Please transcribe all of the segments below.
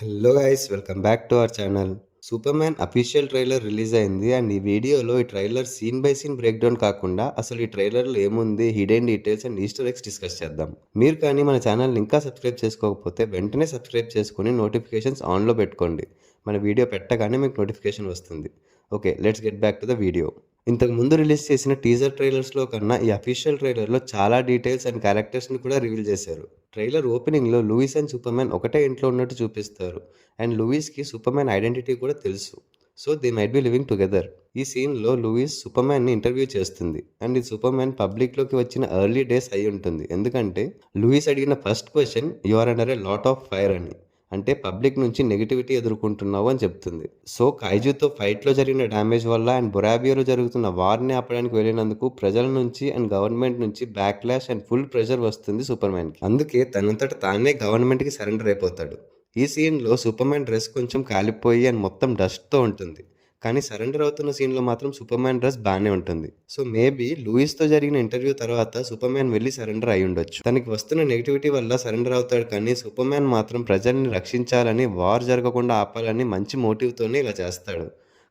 Hello guys, welcome back to our channel. Superman official trailer release అయింది. And ఈ వీడియోలో ఈ trailer scene by scene break down కాకుండా అసలు ఈ ట్రైలర్లో ఏముంది, hidden details and Easter eggs discuss చేద్దాం. మీరు కానీ మన ఛానల్ ఇంకా సబ్స్క్రైబ్ చేసుకోకపోతే వెంటనే సబ్స్క్రైబ్ చేసుకుని నోటిఫికేషన్స్ ఆన్లో పెట్టుకోండి. మన వీడియో పెట్టగానే మీకు నోటిఫికేషన్ వస్తుంది. Okay, let's get back to the video. ఇంతకు ముందు రిలీజ్ చేసిన టీజర్ ట్రైలర్స్లో కన్నా ఈ అఫీషియల్ ట్రైలర్లో చాలా డీటెయిల్స్ అండ్ క్యారెక్టర్స్ని కూడా రివీల్ చేశారు. ట్రైలర్ ఓపెనింగ్లో లూయిస్ అండ్ సూపర్ మ్యాన్ ఒకటే ఇంట్లో ఉన్నట్టు చూపిస్తారు. అండ్ లూయిస్కి సూపర్ మ్యాన్ ఐడెంటిటీ కూడా తెలుసు. So they might be living together. ఈ సీన్లో లూయిస్ సూపర్ మ్యాన్ని ఇంటర్వ్యూ చేస్తుంది. అండ్ ఈ సూపర్ మ్యాన్ పబ్లిక్లోకి వచ్చిన ఎర్లీ డేస్ అయి ఉంటుంది. ఎందుకంటే లూయిస్ అడిగిన first question you are under a lot of fire అని, అంటే పబ్లిక్ నుంచి నెగిటివిటీ ఎదుర్కొంటున్నావు అని చెప్తుంది. సో కైజుతో ఫైట్లో జరిగిన డ్యామేజ్ వల్ల అండ్ బొరాబియోలో జరుగుతున్న వార్ని ఆపడానికి వెళ్ళినందుకు ప్రజల నుంచి అండ్ గవర్నమెంట్ నుంచి బ్యాక్లాష్ అండ్ ఫుల్ ప్రెషర్ వస్తుంది సూపర్ మ్యాన్కి. అందుకే తనంతట తానే గవర్నమెంట్కి సరెండర్ అయిపోతాడు. ఈ సీన్లో సూపర్ మ్యాన్ డ్రెస్ కొంచెం కాలిపోయి అండ్ మొత్తం డస్ట్తో ఉంటుంది. కానీ సరెండర్ అవుతున్న సీన్లో మాత్రం సూపర్ మ్యాన్ డ్రెస్ బాగానే ఉంటుంది. సో మేబీ లూయిస్తో జరిగిన ఇంటర్వ్యూ తర్వాత సూపర్ మ్యాన్ వెళ్ళి సరెండర్ అయి ఉండొచ్చు. తనకి వస్తున్న నెగిటివిటీ వల్ల సరెండర్ అవుతాడు, కానీ సూపర్ మ్యాన్ మాత్రం ప్రజల్ని రక్షించాలని, వార్ జరగకుండా ఆపాలని మంచి మోటివ్తోనే ఇలా చేస్తాడు.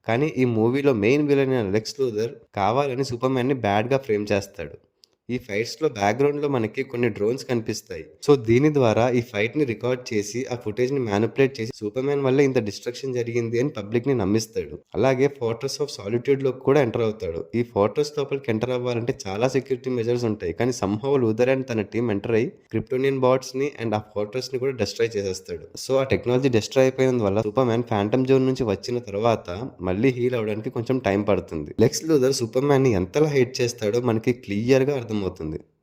కానీ ఈ మూవీలో మెయిన్ విలన్ అయిన లెక్స్ లూథర్ కావాలని సూపర్ మ్యాన్ని బ్యాడ్గా ఫ్రేమ్ చేస్తాడు. ఈ ఫైట్స్లో బ్యాక్గ్రౌండ్లో మనకి కొన్ని డ్రోన్స్ కనిపిస్తాయి. సో దీని ద్వారా ఈ ఫైట్ని రికార్డ్ చేసి ఆ ఫుటేజ్ని మ్యానిపులేట్ చేసి సూపర్ మ్యాన్ వల్ల ఇంత డిస్ట్రక్షన్ జరిగింది అని పబ్లిక్ని నమ్మిస్తాడు. అలాగే ఫోర్ట్రెస్ ఆఫ్ సాలిట్యూడ్లో కూడా ఎంటర్ అవుతాడు. ఈ ఫోర్ట్రెస్ లోపలికి ఎంటర్ అవ్వాలంటే చాలా సెక్యూరిటీ మెజర్స్ ఉంటాయి. కానీ సంహౌ లూథర్ అండ్ తన టీం ఎంటర్ అయ్యి క్రిప్టోనియన్ బాట్స్ని అండ్ ఆ ఫోర్ట్రెస్ని కూడా డిస్ట్రాయ్ చేసేస్తాడు. సో ఆ టెక్నాలజీ డిస్ట్రాయ్ అయిపోయినందువల్ల సూపర్ మ్యాన్ ఫ్యాంటమ్ జోన్ నుంచి వచ్చిన తర్వాత మళ్ళీ హీల్ అవడానికి కొంచెం టైం పడుతుంది. లెక్స్ లూథర్ సూపర్ మ్యాన్ని ఎంతలా హేట్ చేస్తాడో మనకి క్లియర్గా అర్థమవుతుంది.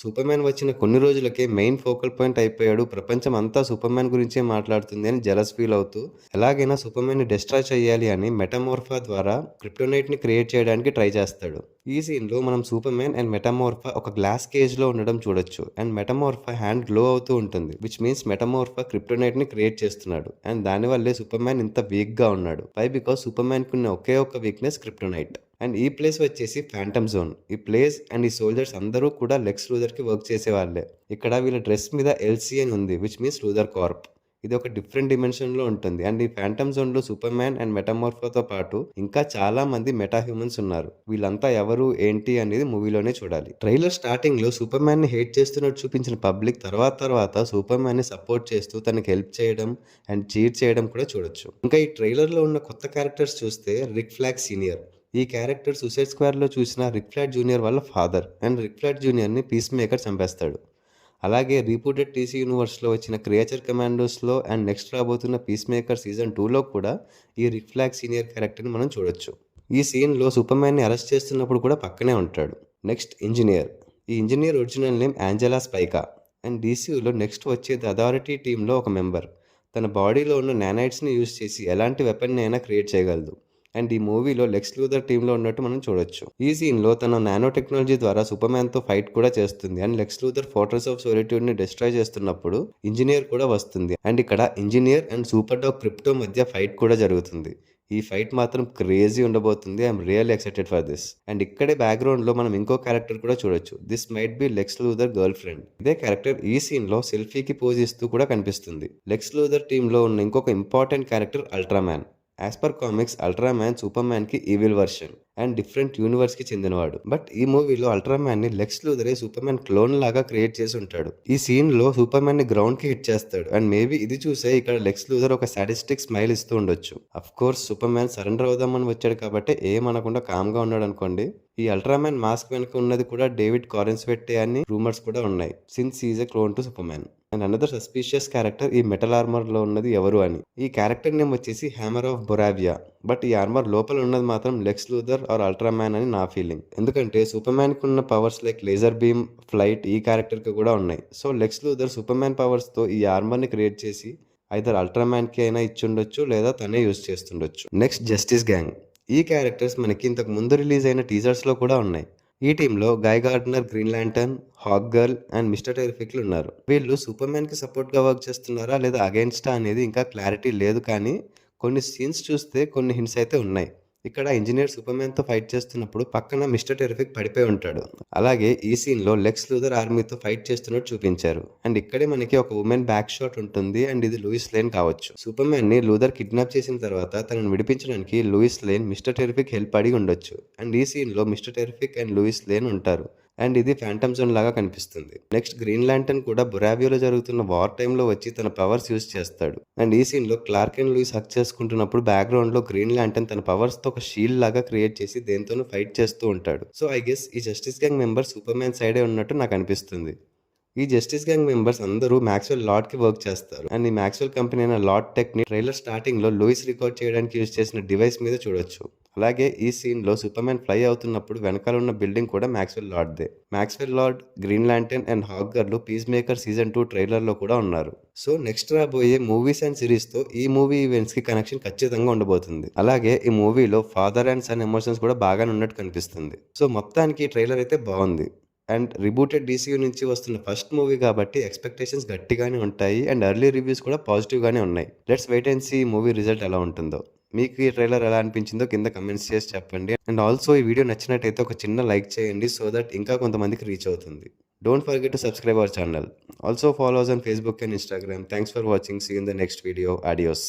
సూపర్ మ్యాన్ వచ్చిన కొన్ని రోజులకే మెయిన్ ఫోకల్ పాయింట్ అయిపోయాడు, ప్రపంచం అంతా సూపర్ మ్యాన్ గురించే మాట్లాడుతుంది అని జెలస్ ఫీల్ అవుతూ ఎలాగైనా సూపర్ మ్యాన్ ని డిస్ట్రాయ్ చేయాలి అని మెటామోర్ఫా ద్వారా క్రిప్టోనైట్ ని క్రియేట్ చేయడానికి ట్రై చేస్తాడు. ఈ సీన్ లో మనం సూపర్ మ్యాన్ అండ్ మెటామోర్ఫా ఒక గ్లాస్ కేజ్ లో ఉండడం చూడొచ్చు. అండ్ మెటామోర్ఫా హ్యాండ్ గ్లో అవుతూ ఉంటుంది, విచ్ మీన్స్ మెటామోర్ఫా క్రిప్టోనైట్ ని క్రియేట్ చేస్తున్నాడు. అండ్ దానివల్లే సూపర్ మ్యాన్ ఇంత వీక్ గా ఉన్నాడు. పై బికాస్ సూపర్ మ్యాన్ కి ఉన్న ఒకే ఒక వీక్నెస్ క్రిప్టోనైట్. అండ్ ఈ ప్లేస్ వచ్చేసి ఫ్యాంటమ్ జోన్. ఈ ప్లేస్ అండ్ ఈ సోల్జర్స్ అందరూ కూడా లెక్స్ లూథర్ కి వర్క్ చేసే వాళ్ళే. ఇక్కడ వీళ్ళ డ్రెస్ మీద ఎల్సీ అని ఉంది, విచ్ మీన్స్ లూథర్ కార్ప్. ఇది ఒక డిఫరెంట్ డిమెన్షన్ లో ఉంటుంది. అండ్ ఈ ఫ్యాంటమ్ జోన్ లో సూపర్ మ్యాన్ అండ్ మెటామోర్ఫోతో పాటు ఇంకా చాలా మంది మెటా హ్యూమన్స్ ఉన్నారు. వీళ్ళంతా ఎవరు ఏంటి అనేది మూవీలోనే చూడాలి. ట్రైలర్ స్టార్టింగ్ లో సూపర్ మ్యాన్ ని హేట్ చేస్తున్నట్టు చూపించిన పబ్లిక్ తర్వాత సూపర్ మ్యాన్ ని సపోర్ట్ చేస్తూ తనకి హెల్ప్ చేయడం అండ్ చీట్ చేయడం కూడా చూడొచ్చు. ఇంకా ఈ ట్రైలర్ లో ఉన్న కొత్త క్యారెక్టర్స్ చూస్తే రిక్ ఫ్లాగ్ సీనియర్. ఈ క్యారెక్టర్ సూసైడ్ స్క్వాడ్లో చూసిన రిక్ ఫ్లాగ్ జూనియర్ వాళ్ళ ఫాదర్. అండ్ రిక్ ఫ్లాగ్ జూనియర్ని పీస్ మేకర్ చంపేస్తాడు. అలాగే రీబూటెడ్ టీసీ యూనివర్స్లో వచ్చిన క్రియేచర్ కమాండోస్లో అండ్ నెక్స్ట్ రాబోతున్న పీస్ మేకర్ సీజన్ 2లో కూడా ఈ రిక్ ఫ్లాగ్ సీనియర్ క్యారెక్టర్ని మనం చూడొచ్చు. ఈ సీన్లో సూపర్ మ్యాన్ని అరెస్ట్ చేస్తున్నప్పుడు కూడా పక్కనే ఉంటాడు. Next engineer. ఈ engineer original name Angela Spica. And డీసీయూలో నెక్స్ట్ వచ్చే ది అథారిటీ టీంలో ఒక మెంబర్. తన బాడీలో ఉన్న నానైట్స్ని యూజ్ చేసి ఎలాంటి వెపన్ని అయినా క్రియేట్ చేయగలదు. అండ్ ఈ మూవీలో లెక్స్ లూథర్ టీంలో ఉన్నట్టు మనం చూడొచ్చు. ఈ సీన్లో తన నానో టెక్నాలజీ ద్వారా సూపర్ మ్యాన్తో ఫైట్ కూడా చేస్తుంది. And Lex Luthor Fortress of సాలిట్యూడ్ని డిస్ట్రాయ్ చేస్తున్నప్పుడు ఇంజనీర్ కూడా వస్తుంది. అండ్ ఇక్కడ engineer and super dog Krypto మధ్య ఫైట్ కూడా జరుగుతుంది. ఈ ఫైట్ మాత్రం క్రేజీ ఉండబోతుంది. I'm really excited for this. And ఇక్కడే బ్యాక్గ్రౌండ్ లో మనం ఇంకో క్యారెక్టర్ కూడా చూడొచ్చు. This might be Lex Luthor girlfriend. ఇదే క్యారెక్టర్ ఈ సీన్ లో సెల్ఫీకి పోజ్ ఇస్తూ కూడా కనిపిస్తుంది. లెక్స్ లూథర్ టీమ్ లో ఉన్న ఇంకొక important character Ultraman. As per comics Ultraman Superman కి evil version and different universe కి చెందినవాడు. బట్ ఈ మూవీలో అల్ట్రామ్యాన్ ని లెక్స్ లూథరే సూపర్ మ్యాన్ క్లోన్ లాగా క్రియేట్ చేసి ఉంటాడు. ఈ సీన్ లో సూపర్ మ్యాన్ ని గ్రౌండ్ కి హిట్ చేస్తాడు. అండ్ మేబీ ఇది చూసే ఇక్కడ లెక్స్ లూథర్ ఒక సాటిస్టిక్ స్మైల్ ఇస్తూ ఉండొచ్చు. Of course Superman surrender అవుదామని వచ్చాడు కాబట్టి ఏమనకుండా కామ్ గా ఉన్నాడు అనుకోండి. ఈ అల్ట్రామ్యాన్ మాస్క్ వెనుక ఉన్నది కూడా డేవిడ్ కారెన్స్వెట్టే అని రూమర్స్ కూడా ఉన్నాయి, since is a clone to super man. And another suspicious character ఈ మెటల్ ఆర్మర్ లో ఉన్నది ఎవరు అని. ఈ క్యారెక్టర్ నేమ్ వచ్చేసి హ్యామర్ ఆఫ్ బొరావియా. బట్ ఈ ఆర్మర్ లోపల ఉన్నది మాత్రం లెక్స్ లూథర్ ఆర్ అల్ట్రామ్యాన్ అని నా ఫీలింగ్. ఎందుకంటే సూపర్ మ్యాన్ కి ఉన్న powers like laser beam, flight ఈ క్యారెక్టర్ కి కూడా ఉన్నాయి. So Lex Luthor Superman powers తో ఈ ఆర్మర్ ని క్రియేట్ చేసి ఐదర్ అల్ట్రామ్యాన్ కి అయినా ఇచ్చుండొచ్చు, లేదా తనే యూజ్ చేస్తుండొచ్చు. Next Justice Gang. ఈ క్యారెక్టర్స్ మనకి ఇంతకు ముందు రిలీజ్ అయిన టీజర్స్ లో కూడా ఉన్నాయి. ఈ టీంలో Guy Gardner, Green Lantern, Hawkgirl and Mister టెరిఫిక్లు ఉన్నారు. వీళ్ళు సూపర్ మ్యాన్ కి సపోర్ట్ గా వర్క్ చేస్తున్నారా లేదా అగైన్స్టా అనేది ఇంకా క్లారిటీ లేదు, కానీ కొన్ని సీన్స్ చూస్తే కొన్ని హింట్స్ అయితే ఉన్నాయి. ఇక్కడ ఇంజినీర్ సూపర్‌మ్యాన్‌తో ఫైట్ చేస్తున్నప్పుడు పక్కన మిస్టర్ టెర్రిఫిక్ పడిపోయి ఉంటాడు. అలాగే ఈ సీన్‌లో లెక్స్ లూథర్ ఆర్మీతో ఫైట్ చేస్తున్నట్టు చూపించారు. అండ్ ఇక్కడే మనకి ఒక వుమెన్ బ్యాక్ షాట్ ఉంటుంది. అండ్ ఇది లూయిస్ లేన్ కావచ్చు. సూపర్‌మ్యాన్‌ని లూథర్ కిడ్నాప్ చేసిన తర్వాత తనను విడిపించడానికి Lois Lane Mr Terrific help అడిగి ఉండొచ్చు. అండ్ ఈ సీన్‌లో Mr Terrific and Lois Lane ఉంటారు. అండ్ ఇది ఫాంటమ్ జోన్ లాగా కనిపిస్తుంది. నెక్స్ట్ గ్రీన్ లాంటర్న్ కూడా బొరావియోలో జరుగుతున్న వార్ టైమ్‌లో వచ్చి తన పవర్స్ యూజ్ చేస్తాడు. అండ్ ఈ సీన్‌లో క్లార్క్ అండ్ లూయిస్ హగ్ చేసుకుంటున్నప్పుడు బ్యాక్‌గ్రౌండ్‌లో గ్రీన్ లాంటర్న్ తన పవర్స్‌తో ఒక షీల్డ్ లాగా క్రియేట్ చేసి దేనితోనో ఫైట్ చేస్తూ ఉంటాడు. సో ఐ గెస్ ఈ జస్టిస్ గ్యాంగ్ మెంబర్ సూపర్‌మ్యాన్ సైడే ఉన్నట్టు నాకు అనిపిస్తుంది. ఈ జస్టిస్ గ్యాంగ్ మెంబర్స్ అందరూ మాక్స్‌వెల్ లాట్‌కి వర్క్ చేస్తారు. అండ్ ఈ మాక్స్‌వెల్ కంపెనీ అయిన లాట్ టెక్‌ని ట్రైలర్ స్టార్టింగ్‌లో లూయిస్ రికార్డ్ చేయడానికి యూజ్ చేసిన డివైస్ మీద చూడొచ్చు. అలాగే ఈ సీన్‌లో సూపర్‌మ్యాన్ ఫ్లై అవుతున్నప్పుడు వెనకాల ఉన్న బిల్డింగ్ కూడా మాక్స్‌వెల్ లాట్‌దే. Maxwell Lord, Green Lantern and Hawkgirl Peacemaker season 2 ట్రైలర్‌లో కూడా ఉన్నారు. సో నెక్స్ట్ రాబోయే మూవీస్ అండ్ సిరీస్‌తో ఈ మూవీ ఈవెంట్స్‌కి కనెక్షన్ ఖచ్చితంగా ఉండబోతుంది. అలాగే ఈ మూవీలో ఫాదర్ అండ్ సన్ ఎమోషన్స్ కూడా బాగానే ఉన్నట్టు కనిపిస్తుంది. సో మొత్తానికి ఈ ట్రైలర్ అయితే బాగుంది. అండ్ రిబూటెడ్ డీసీయూ నుంచి వస్తున్న ఫస్ట్ మూవీ కాబట్టి ఎక్స్‌పెక్టేషన్స్ గట్టిగానే ఉంటాయి. అండ్ ఎర్లీ రివ్యూస్ కూడా పాజిటివ్‌గానే ఉన్నాయి. Let's wait and see movie result ఎలా ఉంటుందో. మీకు ఈ ట్రైలర్ ఎలా అనిపించిందో కింద కామెంట్స్ చేసి చెప్పండి. అండ్ ఆల్సో ఈ వీడియో నచ్చినట్టయితే ఒక చిన్న లైక్ చేయండి సో దట్ ఇంకా కొంతమందికి రీచ్ అవుతుంది. Don't forget to subscribe our channel. Also follow us on Facebook and Instagram. Thanks for watching. See you in the next video. Adios.